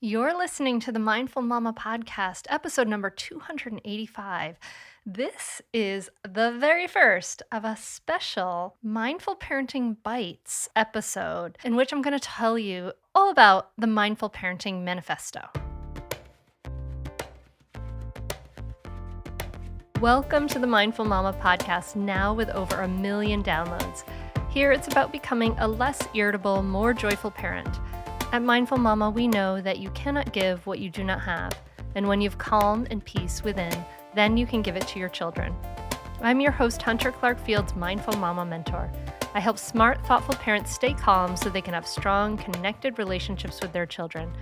You're listening to the Mindful Mama podcast, episode number 285. This is the very first of a special Mindful Parenting Bites episode in which I'm going to tell you all about the Mindful Parenting Manifesto. Welcome to the Mindful Mama podcast, now with over 1 million downloads. Here it's about becoming a less irritable, more joyful parent. At Mindful Mama, we know that you cannot give what you do not have, and when you have calm and peace within, then you can give it to your children. I'm your host, Hunter Clark-Field's Mindful Mama mentor. I help smart, thoughtful parents stay calm so they can have strong, connected relationships with their children.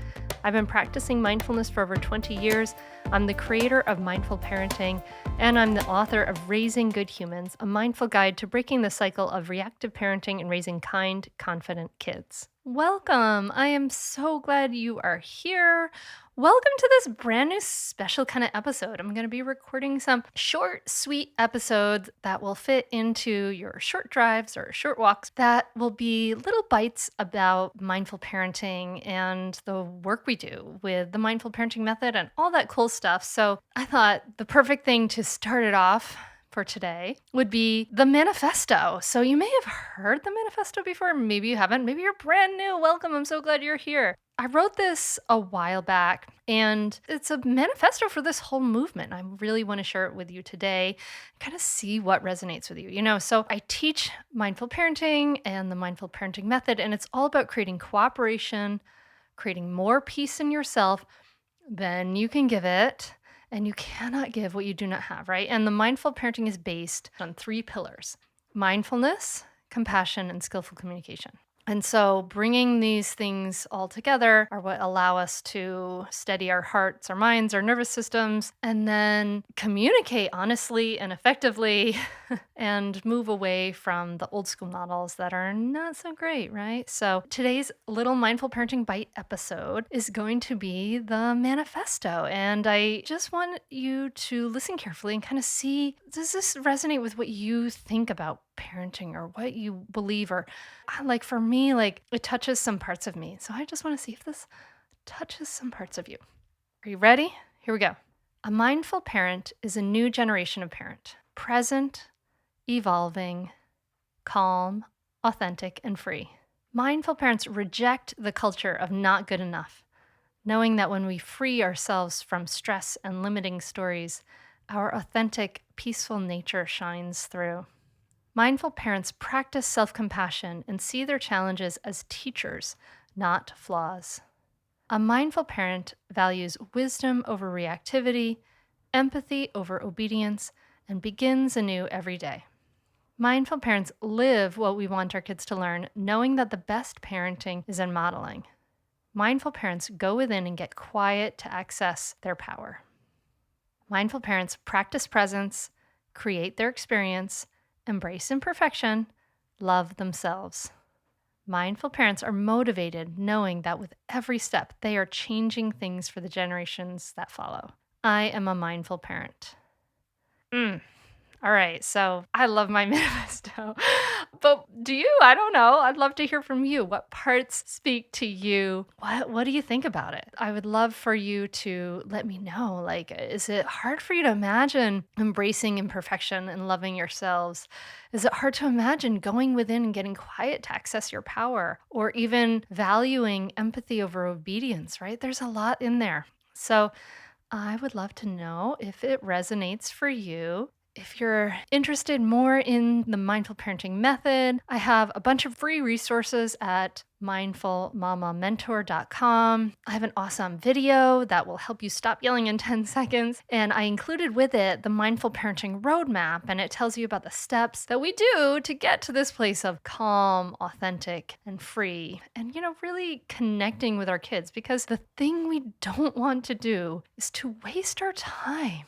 I've been practicing mindfulness for over 20 years. I'm the creator of Mindful Parenting, and I'm the author of Raising Good Humans, a mindful guide to breaking the cycle of reactive parenting and raising kind, confident kids. Welcome. I am so glad you are here. Welcome to this brand new special kind of episode. I'm going to be recording some short, sweet episodes that will fit into your short drives or short walks that will be little bites about mindful parenting and the work we do with the mindful parenting method and all that cool stuff. So I thought the perfect thing to start it off for today would be the Manifesto. So you may have heard the Manifesto before. Maybe you haven't. Maybe you're brand new. Welcome. I'm so glad you're here. I wrote this a while back, and it's a manifesto for this whole movement. I really want to share it with you today, kind of see what resonates with you. So I teach mindful parenting and the mindful parenting method, and it's all about creating cooperation, creating more peace in yourself than you can give it. And you cannot give what you do not have, right? And the mindful parenting is based on 3 pillars: mindfulness, compassion, and skillful communication. And so bringing these things all together are what allow us to steady our hearts, our minds, our nervous systems, and then communicate honestly and effectively and move away from the old school models that are not so great, right? So today's little Mindful Parenting Bite episode is going to be the Manifesto. And I just want you to listen carefully and kind of see, does this resonate with what you think about parenting or what you believe? Or like for me, like it touches some parts of me. So I just want to see if this touches some parts of you. Are you ready? Here we go. A mindful parent is a new generation of parent, present, evolving, calm, authentic, and free. Mindful parents reject the culture of not good enough, knowing that when we free ourselves from stress and limiting stories, our authentic, peaceful nature shines through. Mindful parents practice self-compassion and see their challenges as teachers, not flaws. A mindful parent values wisdom over reactivity, empathy over obedience, and begins anew every day. Mindful parents live what we want our kids to learn, knowing that the best parenting is in modeling. Mindful parents go within and get quiet to access their power. Mindful parents practice presence, create their experience, embrace imperfection, love themselves. Mindful parents are motivated, knowing that with every step, they are changing things for the generations that follow. I am a mindful parent. All right, so I love my manifesto. But do you? I don't know. I'd love to hear from you. What parts speak to you? What do you think about it? I would love for you to let me know. Like, is it hard for you to imagine embracing imperfection and loving yourselves? Is it hard to imagine going within and getting quiet to access your power, or even valuing empathy over obedience, right? There's a lot in there. So I would love to know if it resonates for you. If you're interested more in the mindful parenting method, I have a bunch of free resources at mindfulmamamentor.com. I have an awesome video that will help you stop yelling in 10 seconds. And I included with it the mindful parenting roadmap, and it tells you about the steps that we do to get to this place of calm, authentic, and free. And, really connecting with our kids, because the thing we don't want to do is to waste our time.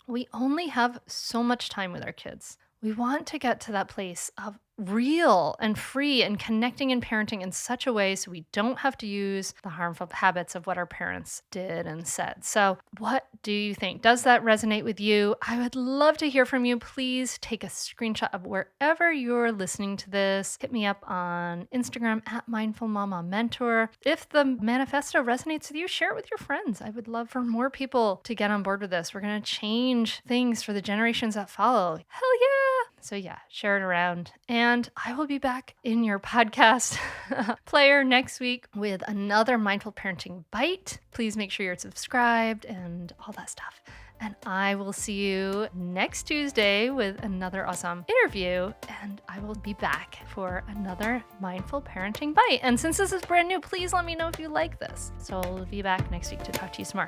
We only have so much time with our kids. We want to get to that place of real and free and connecting in parenting in such a way so we don't have to use the harmful habits of what our parents did and said. So, what do you think? Does that resonate with you? I would love to hear from you. Please take a screenshot of wherever you're listening to this. Hit me up on Instagram at Mindful Mama Mentor. If the manifesto resonates with you, share it with your friends. I would love for more people to get on board with this. We're going to change things for the generations that follow. Hell yeah! So yeah, share it around. And I will be back in your podcast player next week with another Mindful Parenting Bite. Please make sure you're subscribed and all that stuff. And I will see you next Tuesday with another awesome interview. And I will be back for another Mindful Parenting Bite. And since this is brand new, please let me know if you like this. So I'll be back next week to talk to you some more.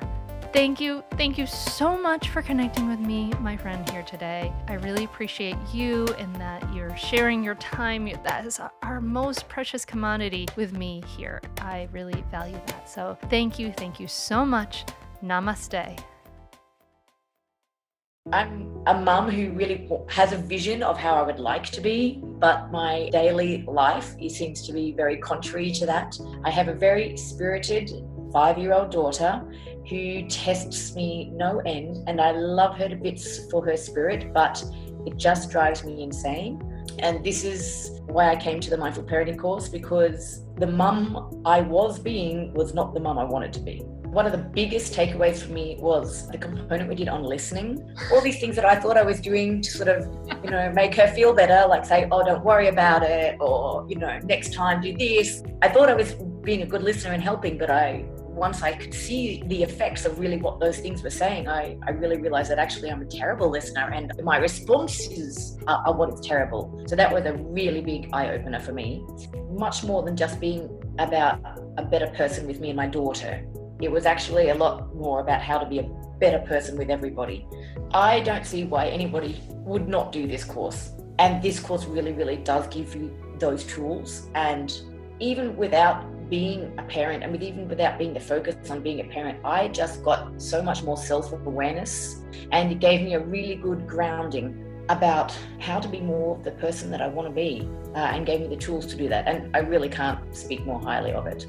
Thank you so much for connecting with me, my friend, here today. I really appreciate you and that you're sharing your time. That is our most precious commodity with me here. I really value that. So thank you so much. Namaste. I'm a mum who really has a vision of how I would like to be, but my daily life seems to be very contrary to that. I have a very spirited 5-year-old daughter who tests me no end, and I love her to bits for her spirit, but it just drives me insane. And this is why I came to the Mindful Parenting course, because the mum I was being was not the mum I wanted to be. One of the biggest takeaways for me was the component we did on listening. All these things that I thought I was doing to sort of, make her feel better, like say, oh, don't worry about it, or, next time do this. I thought I was being a good listener and helping, but once I could see the effects of really what those things were saying, I really realized that actually I'm a terrible listener and my responses are what is terrible. So that was a really big eye-opener for me. Much more than just being about a better person with me and my daughter. It was actually a lot more about how to be a better person with everybody. I don't see why anybody would not do this course. And this course really, really does give you those tools. And even without being a parent, and even without being the focus on being a parent, I just got so much more self-awareness, and it gave me a really good grounding about how to be more the person that I want to be, and gave me the tools to do that. And I really can't speak more highly of it.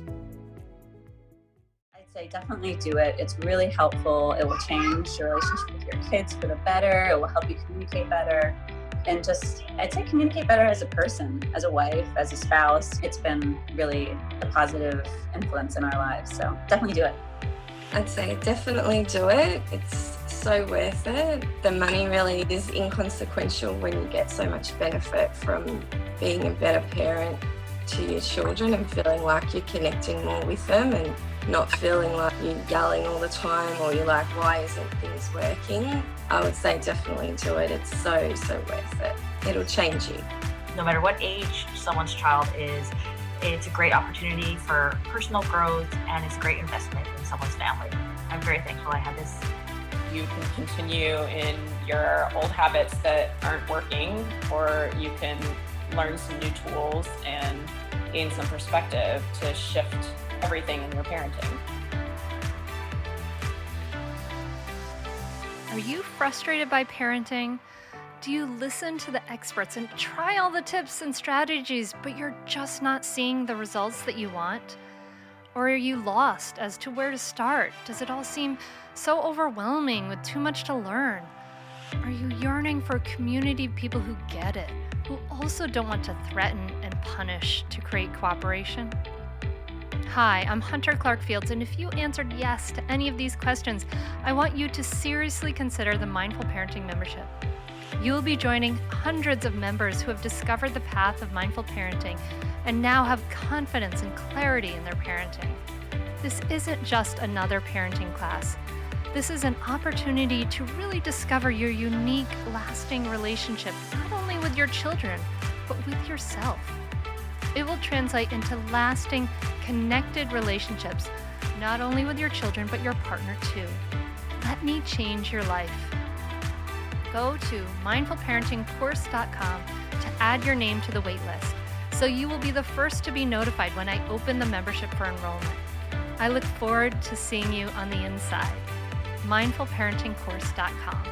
I'd say definitely do it. It's really helpful. It will change your relationship with your kids for the better. It will help you communicate better. And just, I'd say communicate better as a person, as a wife, as a spouse. It's been really a positive influence in our lives. So definitely do it. I'd say definitely do it. It's so worth it. The money really is inconsequential when you get so much benefit from being a better parent to your children and feeling like you're connecting more with them and not feeling like you're yelling all the time or you're like, why isn't things working? I would say definitely do it. It's so worth it. It'll change you. No matter what age someone's child is, it's a great opportunity for personal growth and it's a great investment in someone's family. I'm very thankful I had this. You can continue in your old habits that aren't working, or you can learn some new tools and gain some perspective to shift everything in your parenting. Are you frustrated by parenting? Do you listen to the experts and try all the tips and strategies, but you're just not seeing the results that you want? Or are you lost as to where to start? Does it all seem so overwhelming with too much to learn? Are you yearning for a community of people who get it, who also don't want to threaten and punish to create cooperation? Hi, I'm Hunter Clark-Fields, and if you answered yes to any of these questions, I want you to seriously consider the Mindful Parenting membership. You'll be joining hundreds of members who have discovered the path of mindful parenting and now have confidence and clarity in their parenting. This isn't just another parenting class. This is an opportunity to really discover your unique, lasting relationship, not only with your children, but with yourself. It will translate into lasting, connected relationships, not only with your children, but your partner too. Let me change your life. Go to mindfulparentingcourse.com to add your name to the waitlist, so you will be the first to be notified when I open the membership for enrollment. I look forward to seeing you on the inside. mindfulparentingcourse.com.